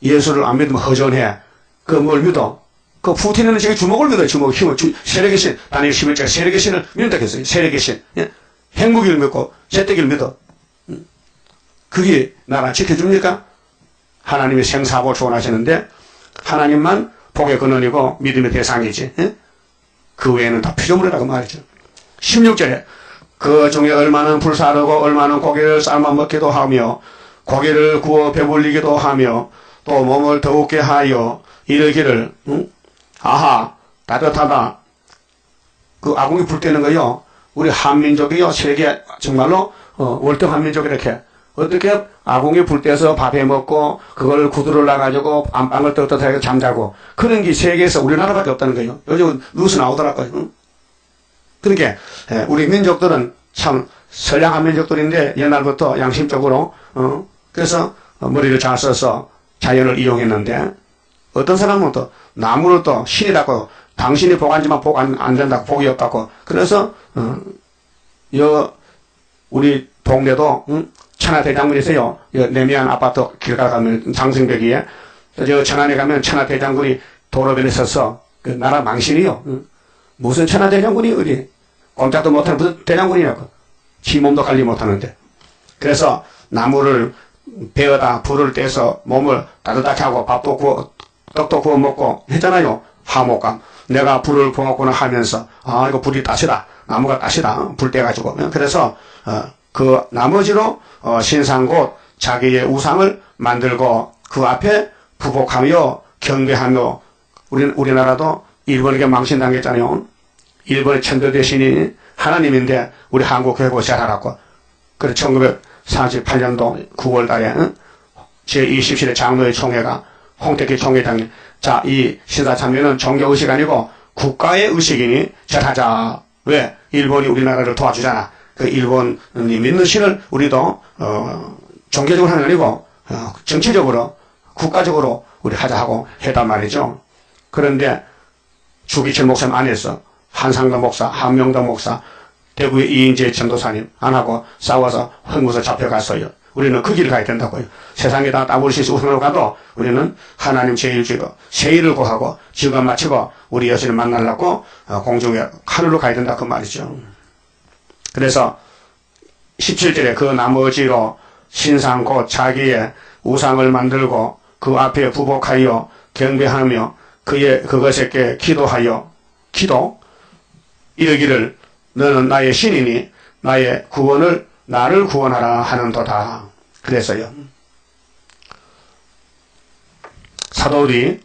예수를 안 믿으면 허전해. 그 뭘 믿어? 그 푸틴은 자기 주먹을 믿어요. 주먹 힘을 세력의 신 다니엘 11장 세력의 신을 믿는다 했어요. 세력의 신. 예? 핵무기를 믿고 재때기를 믿어. 그게 나라 지켜줍니까? 하나님이 생사복을 조언하시는데 하나님만 복의 근원이고 믿음의 대상이지. 예? 그 외에는 다 피조물이라고 말이죠. 16절에 그 중에 얼마는 불사르고 얼마는 고기를 삶아 먹기도 하며 고기를 구워 배불리기도 하며 또 몸을 더욱게 하여 이르기를 아하 따뜻하다. 그 아궁이 불 때는 거요. 우리 한민족이요 세계 정말로 월등 한민족 이렇게 어떻게 아궁이 불 때서 밥해 먹고 그걸 구두를 놔가지고 안방을 떳떳하게 잠자고 그런 게 세계에서 우리나라밖에 없다는 거예요. 요즘 뉴스 나오더라고요. 그러니까 우리 민족들은 참 선량한 민족들인데 옛날부터 양심적으로 그래서 머리를 잘 써서 자연을 이용했는데 어떤 사람은 또 나무를 또 신이라고 당신이 복한지만 복 안 된다고 복이 없다고 그래서 우리 동네도 천하대장군이 있어요. 내미안 아파트 길 가면 장승벽이에 저 천안에 가면 천하대장군이 도로변에 서서 그 나라 망신이요. 무슨 천하대장군이 어디 꼼짝도 못하는 무슨 대장군이냐고. 지 몸도 관리 못하는데. 그래서 나무를 베어다 불을 떼서 몸을 따뜻하게 하고 밥도 구워 떡도 구워 먹고 했잖아요. 화목감. 내가 불을 부었구나 하면서 이거 불이 따시다. 나무가 따시다. 불 떼가지고. 그래서 그 나머지로 신상곧 자기의 우상을 만들고 그 앞에 부복하며 경배하며 우리나라도 일본에게 망신당했잖아요. 일본의 천도 대신이 하나님인데 우리 한국 회고 잘하라고. 그래 1948년도 9월 달에 제27회 장로회 총회가 홍택기 총회장님 자, 이 신사참여는 종교의식 아니고 국가의 의식이니 잘하자. 왜? 일본이 우리나라를 도와주잖아. 그 일본이 믿는 신을 우리도 종교적으로 하는 게 아니고 정치적으로 국가적으로 우리 하자 하고 했단 말이죠. 그런데 주기철 목사님 안 했어. 한상도 목사, 한명도 목사, 대구의 이인재 전도사님 안 하고 싸워서 흥부서 잡혀갔어요. 우리는 그 길을 가야 된다고요. 세상에다 따블시스 우승으로 가도 우리는 하나님 제일주의로 세일을 구하고 지금 마치고 우리 여신을 만나려고 공중에 하늘로 가야 된다 그 말이죠. 그래서 17절에 그 나머지로 신상 곧 자기의 우상을 만들고 그 앞에 부복하여 경배하며 그것에게 기도하여 이르기를 너는 나의 신이니 나의 구원을 나를 구원하라 하는도다. 그래서요. 사도들이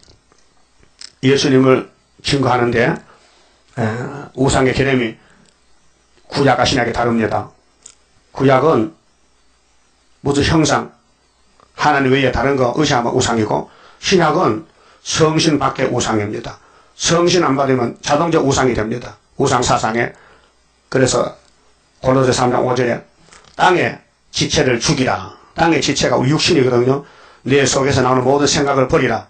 예수님을 증거하는데 우상의 개념이 구약과 신약이 다릅니다. 구약은 무슨 형상, 하나님 외에 다른 거 의식하면 우상이고 신약은 성신 밖의 우상입니다. 성신 안 받으면 자동적 우상이 됩니다. 우상 사상에. 그래서 고린도서 3장 5절에 땅의 지체를 죽이라. 땅의 지체가 육신이거든요. 내 속에서 나오는 모든 생각을 버리라.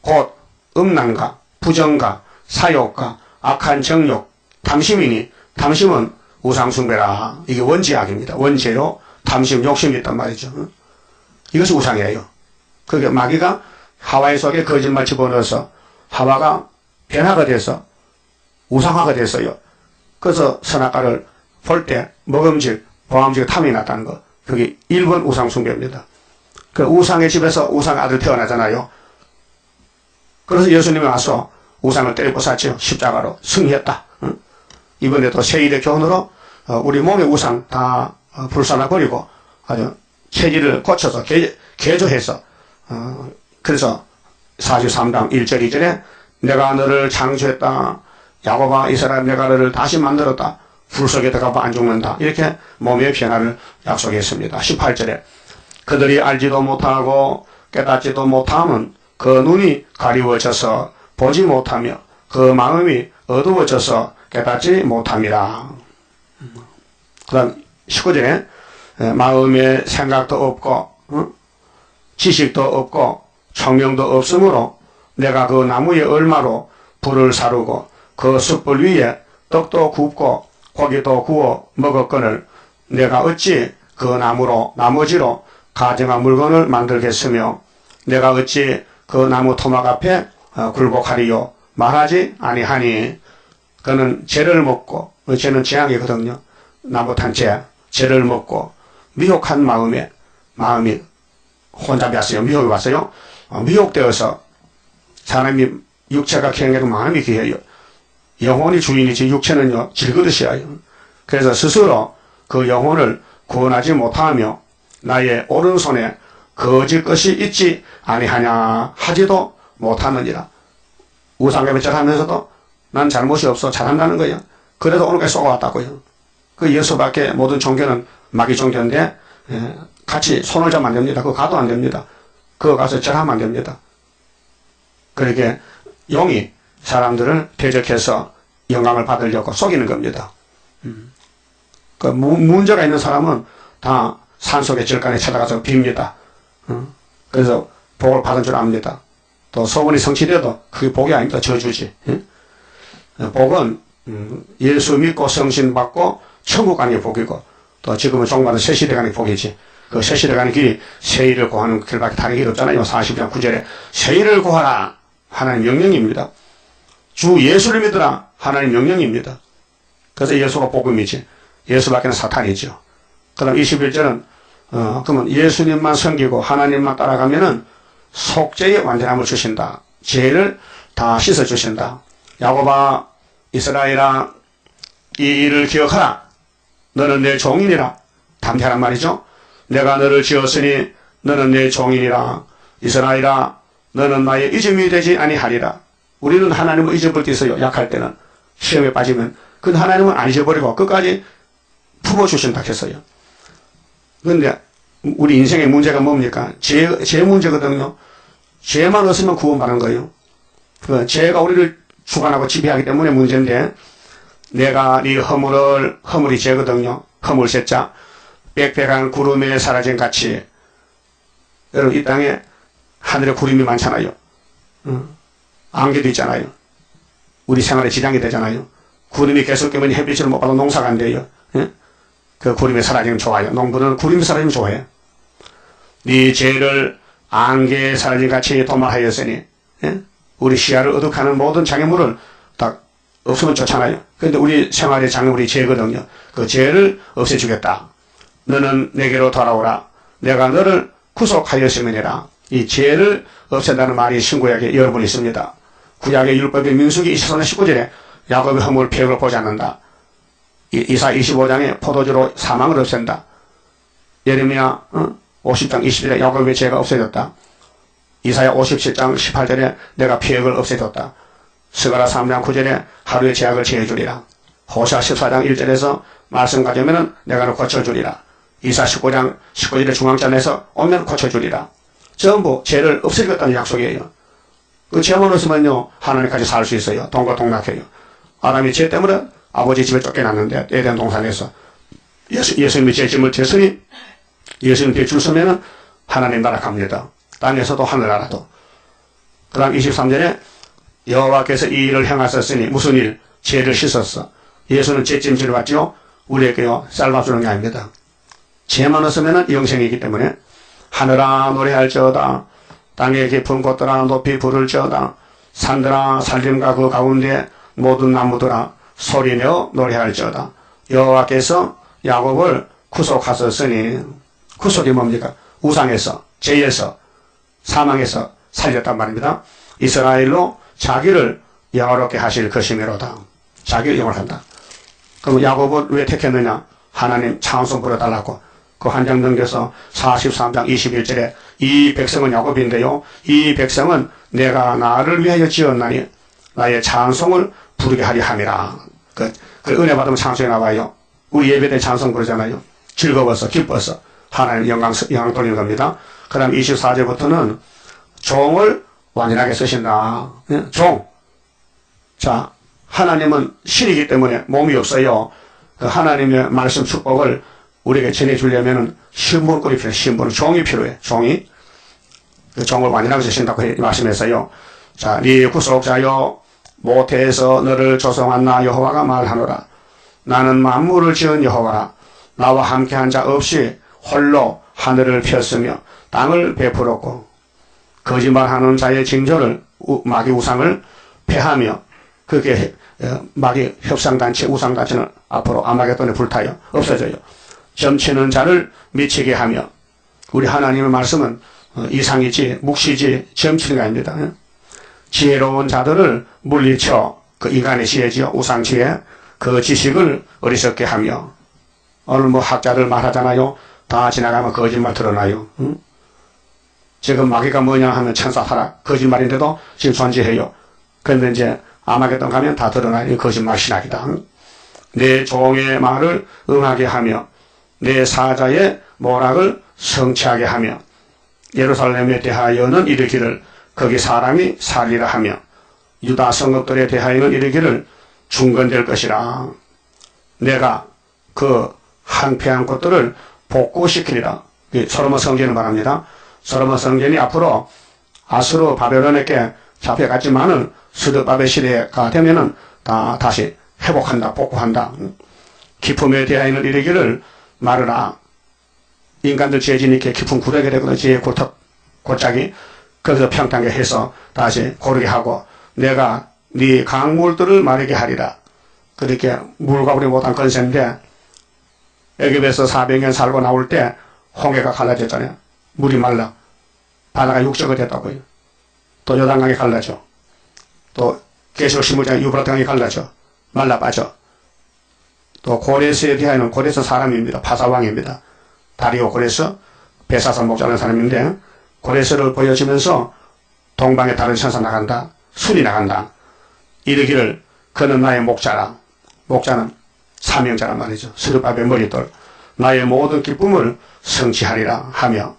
곧 음란과 부정과 사욕과 악한 정욕, 탐심이니 탐심은 우상숭배라. 이게 원죄악입니다. 원죄로 탐심, 욕심이 있단 말이죠. 이것이 우상이에요. 그게 마귀가 하와의 속에 거짓말 집어넣어서 하와가 변화가 돼서 우상화가 됐어요. 그래서 선악과를 볼 때 먹음직, 보암직, 탐이 났다는 거. 그게 1번 우상숭배입니다. 그 우상의 집에서 우상의 아들 태어나잖아요. 그래서 예수님이 와서 우상을 때려 부쌌죠. 십자가로 승리했다. 이번에도 세일의 교훈으로 우리 몸의 우상 다 불살라버리고 아주 체질을 고쳐서 개조해서 그래서 43장 1절 2절에 내가 너를 창조했다. 야곱아 이스라엘 내가 너를 다시 만들었다. 불 속에 들어가면 안 죽는다. 이렇게 몸의 변화를 약속했습니다. 18절에 그들이 알지도 못하고 깨닫지도 못함은 그 눈이 가리워져서 보지 못하며 그 마음이 어두워져서 깨닫지 못함이라. 그 다음 19절에 마음에 생각도 없고 지식도 없고 총명도 없으므로 내가 그 나무의 얼마로 불을 사르고 그 숯불 위에 떡도 굽고 고기도 구워 먹었거늘 내가 어찌 그 나머지로 가정한 물건을 만들겠으며 내가 어찌 그 나무 토막 앞에 굴복하리요 말하지 아니하니 그는 죄를 먹고 죄는 재앙이거든요. 나무탄 죄를 먹고 미혹한 마음이 혼잡이 왔어요. 미혹이 왔어요. 미혹되어서 사람이 육체가 귀하고 마음이 귀해요. 영혼이 주인이지 육체는요 질그릇이에요. 그래서 스스로 그 영혼을 구원하지 못하며 나의 오른손에 거짓 것이 있지 아니하냐 하지도 못하느니라. 우상개배절 하면서도 난 잘못이 없어 잘한다는 거예요. 그래도 오늘까지 쏘아왔다고요. 그 예수밖에 모든 종교는 마귀 종교인데 같이 손을 잡으면 안 됩니다. 그거 가도 안 됩니다. 그거 가서 절하면 안 됩니다. 그렇게 용이 사람들을 대적해서 영광을 받으려고 속이는 겁니다. 그 문제가 있는 사람은 다 산속의 절간에 찾아가서 빕니다. 그래서 복을 받은 줄 압니다. 또 소원이 성취돼도 그게 복이 아닙니다. 저주지. 복은 예수 믿고 성신 받고 천국 가는 게 복이고, 또 지금은 종말은 새 시대 가는 게 복이지. 그 새 시대 가는 길이 새 일을 구하는 길밖에 다른 길이 없잖아요. 40장 9절에 새 일을 구하라 하나님 명령입니다. 주 예수를 믿으라 하나님 명령입니다. 그래서 예수가 복음이지, 예수밖에는 사탄이죠. 그 다음 21절은 그러면 예수님만 섬기고 하나님만 따라가면은 속죄의 완전함을 주신다. 죄를 다 씻어 주신다. 야곱아 이스라엘아 이 일을 기억하라. 너는 내 종이니라. 담대하란 말이죠. 내가 너를 지었으니 너는 내 종이니라. 이스라엘아 너는 나의 이름이 되지 아니하리라. 우리는 하나님을 잊어버릴 때 있어요. 약할 때는. 시험에 빠지면. 근데 하나님은 안 잊어버리고 끝까지 품어주신다 했어요. 그런데 우리 인생의 문제가 뭡니까? 죄 문제거든요. 죄만 없으면 구원받는 거예요. 그 죄가 우리를 주관하고 지배하기 때문에 문제인데, 내가 네 허물이 죄거든요. 허물세자 빽빽한 구름에 사라진 같이. 여러분 이 땅에 하늘에 구름이 많잖아요. 안개도 있잖아요. 우리 생활에 지장이 되잖아요. 구름이 계속 끼면 햇빛을 못 받아 농사가 안 돼요. 그 구름이 사라지면 좋아요. 농부는 구름이 사라지면 좋아해요. 네 죄를 안개에 사라진 같이 도말하였으니, 우리 시야를 어둑하는 모든 장애물을 다 없으면 좋잖아요. 그런데 우리 생활의 장애물이 죄거든요. 그 죄를 없애주겠다. 너는 내게로 돌아오라. 내가 너를 구속하였음이니라. 이 죄를 없앤다는 말이 신구약에 여러 번 있습니다. 구약의 율법의 민수기 24장 19절에 야곱의 허물 피역을 보지 않는다. 이사 25장에 포도주로 사망을 없앤다. 예레미야 50장 20절에 야곱의 죄가 없어졌다. 이사야 57장 18절에 내가 피역을 없애줬다. 스가랴 3장 9절에 하루의 죄악을 제해주리라. 호시아 14장 1절에서 말씀 가져오면 내가 너 고쳐주리라. 이사 19장 19절에 중앙전에서 오면 고쳐주리라. 전부 죄를 없애주겠다는 약속이에요. 그 죄만 없으면요 하나님까지 살 수 있어요. 동고동락해요. 아담이 죄 때문에 아버지 집에 쫓겨났는데 에덴 동산에서 예수님이 죄짐을 졌으니 예수님 뒤에 줄 서면은 하나님 나라 갑니다. 땅에서도 하늘나라도. 그 다음 23절에 여호와께서 이 일을 행하셨으니 무슨 일? 죄를 씻었어. 예수는 죄짐질을 받지요. 우리에게요 쌀밥 주는 게 아닙니다. 죄만 없으면 영생이기 때문에 하늘아 노래할지어다. 땅의 깊은 곳들아 높이 부를지어다. 산들아 산림과 그 가운데 모든 나무들아 소리내어 노래할지어다. 여호와께서 야곱을 구속하셨으니, 구속이 뭡니까? 우상에서, 죄에서, 사망에서 살렸단 말입니다. 이스라엘로 자기를 영화롭게 하실 것이미로다. 자기를 영화한다. 그럼 야곱을 왜 택했느냐? 하나님 찬송 부려달라고. 그 한 장 넘겨서 43장 21절에 이 백성은 야곱인데요. 이 백성은 내가 나를 위하여 지었나니 나의 찬송을 부르게 하리 함이라. 그 은혜 받으면 찬송이 나와요. 우리 예배 때 찬송 그러잖아요. 즐거워서 기뻐서 하나님 영광 돌리는 겁니다. 그 다음 24절부터는 종을 완전하게 쓰신다. 종. 자, 하나님은 신이기 때문에 몸이 없어요. 그 하나님의 말씀 축복을 우리에게 전해주려면 신분권이 필요해요. 신분은 종이 필요해. 종이. 그 종을 완전하게 쓰신다고 말씀했어요. 자, 네 구속자여 모태에서 너를 조성한 나 여호와가 말하노라. 나는 만물을 지은 여호와라. 나와 함께한 자 없이 홀로 하늘을 폈으며 땅을 베풀었고 거짓말하는 자의 징조를 마귀 우상을 폐하며 그게 마귀 협상단체 우상단체는 앞으로 아마겟돈에 불타요. 없어져요. 점치는 자를 미치게 하며, 우리 하나님의 말씀은 이상이지 묵시지 점치는 게 아닙니다. 지혜로운 자들을 물리쳐, 그 인간의 지혜지요. 우상지혜. 그 지식을 어리석게 하며, 오늘 뭐 학자들 말하잖아요. 다 지나가면 거짓말 드러나요. 지금 마귀가 뭐냐 하면 천사타락 거짓말인데도 지금 존재해요. 그런데 이제 아마겟돈 가면 다 드러나요. 거짓말 신학이다. 내 종의 말을 응하게 하며 내 사자의 모락을 성취하게 하며 예루살렘에 대하여는 이르기를 거기 사람이 살리라 하며 유다 성읍들에 대하여는 이르기를 중건될 것이라. 내가 그 항폐한 것들을 복구시키리라. 솔로몬 성전을 말합니다. 솔로몬 성전이 앞으로 아수르 바벨론에게 잡혀갔지만은 스룹바벨 시대가 되면은 다시 회복한다, 복구한다. 기품에 대하여는 이르기를 말하라. 인간들 죄진이 이렇게 깊은 구력이 되거든. 죄의 골짜기. 거기서 평탄하게 해서 다시 고르게 하고 내가 네 강물들을 마르게 하리라. 그렇게 물과 우리 못한 건세인데 애굽에서 400년 살고 나올 때 홍해가 갈라졌잖아요. 물이 말라. 바다가 육적이 됐다고요. 또 요단강이 갈라져. 또 계시록 15장 유브라트 강이 갈라져. 말라 빠져. 또 고레스에 대하여는 고레스 사람입니다. 파사왕입니다. 다리오 고레스 베사산 목자라는 사람인데 고레스를 보여주면서 동방에 다른 천사 나간다. 술이 나간다. 이르기를 그는 나의 목자라. 목자는 사명자란 말이죠. 스룹바벨 머릿돌. 나의 모든 기쁨을 성취하리라 하며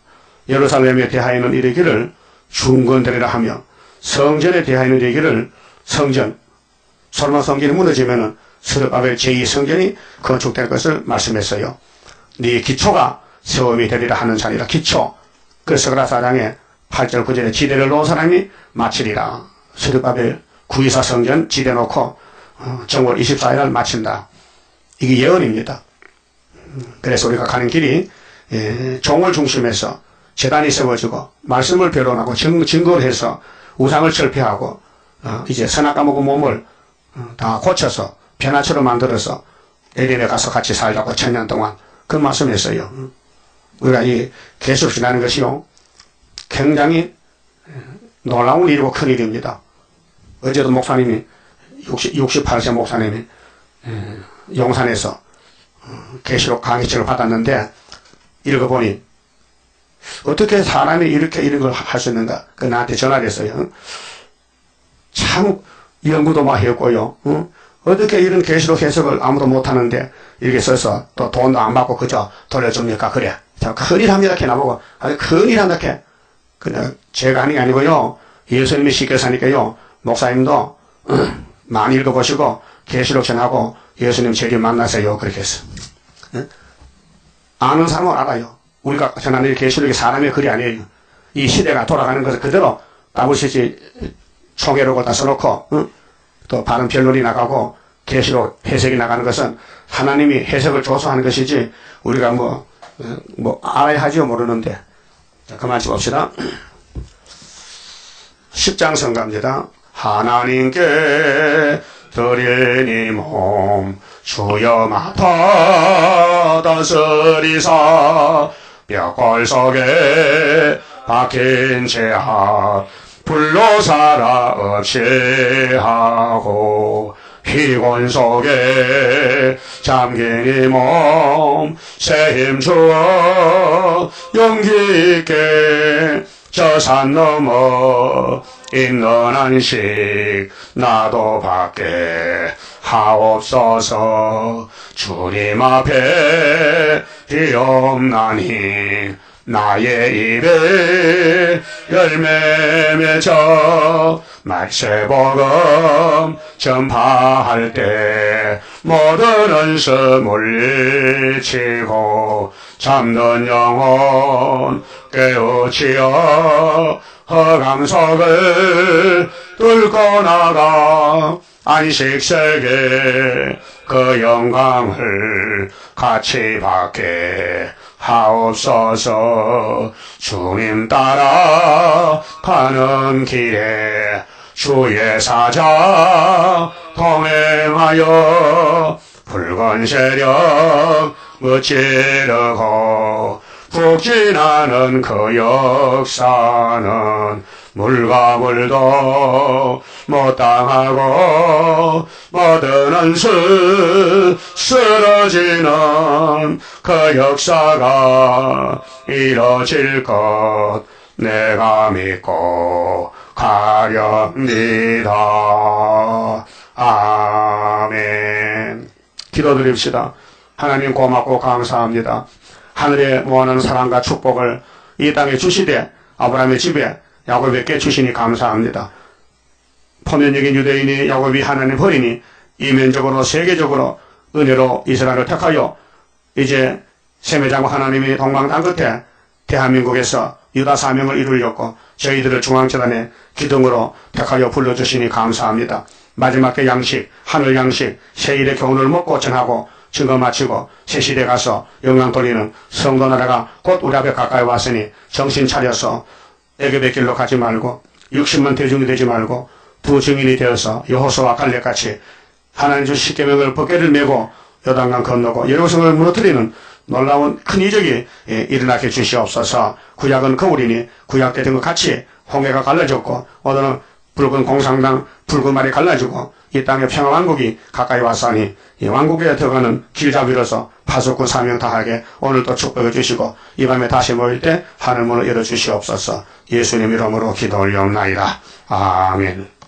예루살렘에 대하여는 이르기를 중건되리라 하며 성전에 대하여는 이르기를 성전 솔로몬 성전이 무너지면은 스룹바벨 제2성전이 건축될 것을 말씀했어요. 네 기초가 세움이 되리라 하는 자리라. 기초. 그래서 스가랴 4장에 8절 9절에 지대를 놓은 사람이 마치리라. 스룹바벨 924 성전 지대 놓고 정월 24일 마친다. 이게 예언입니다. 그래서 우리가 가는 길이 종을 중심해서 제단이 세워지고 말씀을 변론하고 증거를 해서 우상을 철폐하고 이제 선악과 먹은 몸을 다 고쳐서 변화처럼 만들어서 에덴에 가서 같이 살자고 1000년 동안 그 말씀했어요. 우리가 이 계속 지나는 것이요 굉장히 놀라운 일이고 큰 일입니다. 어제도 목사님이 68세 목사님이 용산에서 계시록 강의책을 받았는데 읽어보니 어떻게 사람이 이렇게 이런 걸 할 수 있는가? 그 나한테 전화를 했어요. 참 연구도 많이 했고요. 어떻게 이런 계시록 해석을 아무도 못하는데 이렇게 써서 또 돈도 안 받고 그저 돌려줍니까? 그래. 큰일 합니다. 이렇게 나보고 큰일 한다. 그냥 제가 하는 게 아니고요. 예수님이 시켜서 하니까요. 목사님도 많이 읽어보시고 계시록 전하고 예수님 제일 만나세요. 그렇게 했어. 아는 사람은 알아요. 우리가 전하는 계시록이 사람의 글이 아니에요. 이 시대가 돌아가는 것을 그대로 WCG 총회록을 다 써놓고 또 바른 변론이 나가고 계시록 해석이 나가는 것은 하나님이 해석을 조소하는 것이지 우리가 뭐 알아야 하지요. 모르는데. 자, 그만 봅시다. 10장 성가입니다. 하나님께 드리니 몸 주여 맡아 다스리사 벽골 속에 박힌 죄악 불로 살아 없이 하고 피곤 속에 잠긴 이 몸 새 힘 주어 용기 있게 저 산 넘어 있는 안식 나도 받게 하옵소서. 주님 앞에 비옵나니 나의 입에 열매 맺어 말세복음 전파할 때 모든 은수 물리치고 잠든 영혼 깨우치어 허감석을 뚫고 나가 안식세계 그 영광을 같이 받게 하옵소서. 주님 따라 가는 길에 주의 사자 동행하여 붉은 세력 무찌르고 북진하는 그 역사는 물과 물도 못 당하고 모든 은수 쓰러지는 그 역사가 이뤄질 것 내가 믿고 가렵니다. 아멘. 기도드립시다. 하나님 고맙고 감사합니다. 하늘에 모아놓은 사랑과 축복을 이 땅에 주시되 아브라함의 집에 야곱에게 주시니 감사합니다. 포면적인 유대인이 야곱이 하나님 버리니 이면적으로 세계적으로 은혜로 이스라엘을 택하여 이제 세매장과 하나님이 동방당 끝에 대한민국에서 유다 사명을 이루려고 저희들을 중앙재단의 기둥으로 택하여 불러주시니 감사합니다. 마지막 때 양식, 하늘 양식, 세일의 교훈을 먹고 전하고 증거 마치고 새시대 가서 영광 돌리는 성도 나라가 곧 우리 앞에 가까이 왔으니 정신 차려서 애굽의 길로 가지 말고 60만 대중이 되지 말고 두 증인이 되어서 여호수아와 갈렙같이 하나님 주 십계명을 법궤를 메고 요단강 건너고 예루살렘을 무너뜨리는 놀라운 큰 이적이 일어나게 주시옵소서. 구약은 거울이니 구약 때 된 것 같이 홍해가 갈라졌고 오늘은 붉은 공상당 붉은 말이 갈라지고 이 땅의 평화왕국이 가까이 왔사니 이 왕국에 들어가는 길잡이로서 파수꾼 사명 다하게 오늘도 축복해 주시고 이 밤에 다시 모일 때 하늘문을 열어주시옵소서. 예수님 이름으로 기도 올려옵나이다. 아멘.